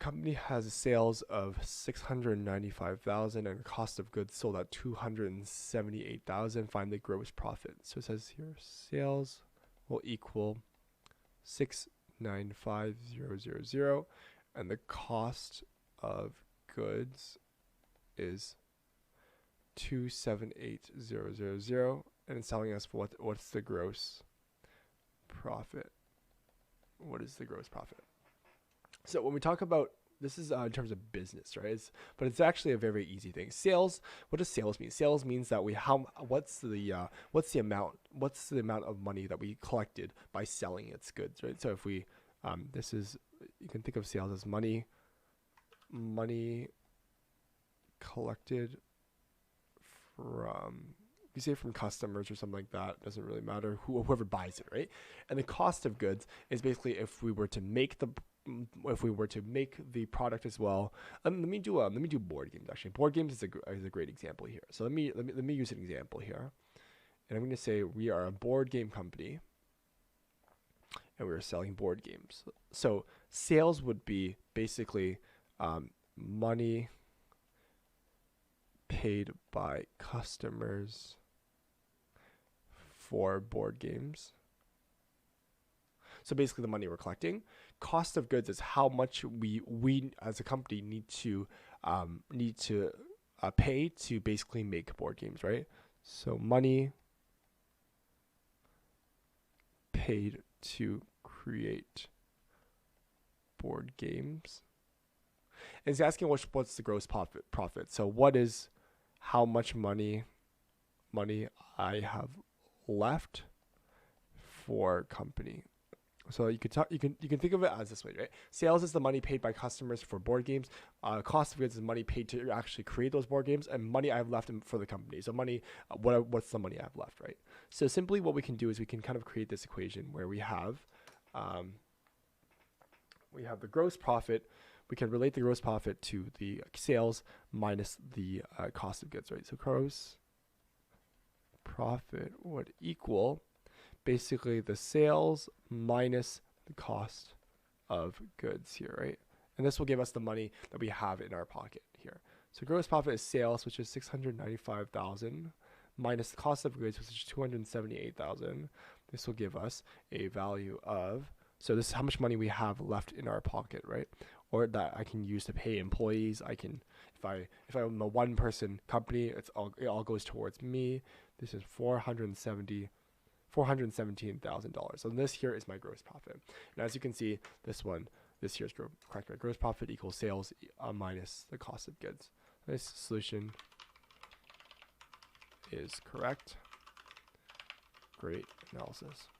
company has sales of 695,000 and a cost of goods sold at 278,000. Find the gross profit. So it says here sales will equal 695,000 and the cost of goods is 278,000, and it's telling us what's the gross profit. What is the gross profit? So when we talk about this is in terms of business, right? But it's actually a very, very easy thing. Sales. What does sales mean? Sales means that what's the amount of money that we collected by selling its goods, right? So if we you can think of sales as money collected from, you say from customers or something like that, doesn't really matter, whoever buys it, right? And the cost of goods is basically if we were to make the product as well. Let me do board games. Actually, board games is a great example here. So let me use an example here, and I'm going to say we are a board game company, and we are selling board games. So sales would be basically money paid by customers for board games. So basically the money we're collecting. Cost of goods is how much we as a company need to pay to basically make board games, right? So money paid to create board games. And it's asking what's the gross profit. So what is how much money I have left for company. So you can think of it as this way, right? Sales is the money paid by customers for board games. Cost of goods is money paid to actually create those board games, and money I have left for the company. So money, what's the money I have left, right? So simply what we can do is we can kind of create this equation where we have the gross profit. We can relate the gross profit to the sales minus the cost of goods, right? So gross profit would equal basically the sales minus the cost of goods here, right? And this will give us the money that we have in our pocket here. So gross profit is sales, which is 695,000, minus the cost of goods, which is 278,000. This will give us a value of, so this is how much money we have left in our pocket, right? Or that I can use to pay employees. I can, if I'm a one person company, it all goes towards me. This is $417,000. So this here is my gross profit. And as you can see, this here's correct. Right? Gross profit equals sales minus the cost of goods. This solution is correct. Great analysis.